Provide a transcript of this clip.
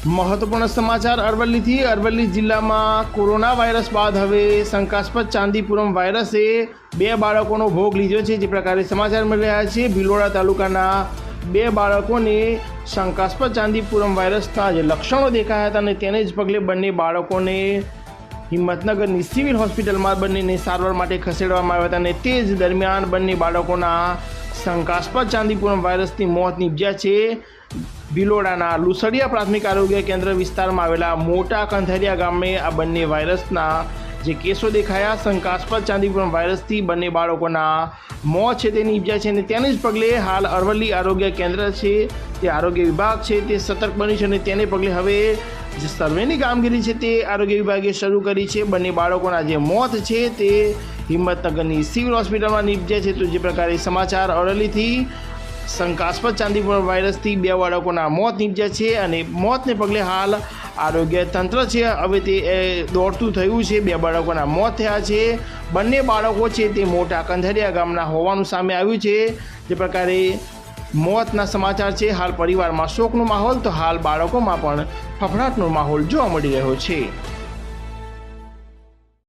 મહત્વપૂર્ણ સમાચાર અરવલ્લીથી। અરવલ્લી જિલ્લામાં કોરોના વાયરસ બાદ હવે શંકાસ્પદ ચાંદીપુરમ વાયરસે 2 બાળકોનો ભોગ લીધો છે। જે પ્રકારે સમાચાર મળી રહ્યા છે, ભિલોડા તાલુકાના 2 બાળકોને શંકાસ્પદ ચાંદીપુરમ વાયરસના જે લક્ષણો દેખાયા હતા અને તેને જ પગલે બંને બાળકોને હિંમતનગરની સિવિલ હોસ્પિટલમાં બંનેને સારવાર માટે ખસેડવામાં આવ્યા હતા અને તે જ દરમિયાન બંને બાળકોના શંકાસ્પદ ચાંદીપુરમ વાયરસથી મોત નીપજ્યા છે। ભિલોડાના લુસડિયા પ્રાથમિક આરોગ્ય કેન્દ્ર વિસ્તારમાં આવેલા મોટા કંથરિયા ગામે આ બંને વાયરસના જે કેસો દેખાયા। શંકાસ્પદ ચાંદીપુરમ વાયરસથી બંને બાળકોના મોત છે તે નીપજ્યા છે અને તેને જ પગલે હાલ અરવલ્લી આરોગ્ય કેન્દ્ર છે તે આરોગ્ય વિભાગ છે તે સતર્ક બની છે અને તેને પગલે હવે જે સર્વેની કામગીરી છે તે આરોગ્ય વિભાગે શરૂ કરી છે। બંને બાળકોના જે મોત છે તે હિંમતનગરની સિવિલ હોસ્પિટલમાં નીપજ્યા છે। તો જે પ્રકારે સમાચાર અરવલ્લીથી શંકાસ્પદ ચાંદીપુરમ વાયરસથી 2 બાળકોના મોત નીપજ્યા છે અને મોતને પગલે હાલ આરોગ્ય તંત્ર છે હવે તે દોડતું થયું છે। 2 બાળકોના મોત થયા છે। બંને બાળકો છે તે મોટા કંથરિયા ગામના હોવાનું સામે આવ્યું છે। જે પ્રકારે મોતના સમાચાર છે, હાલ પરિવારમાં શોકનો માહોલ, તો હાલ બાળકોમાં પણ ફફડાટનો માહોલ જોવા મળી રહ્યો છે।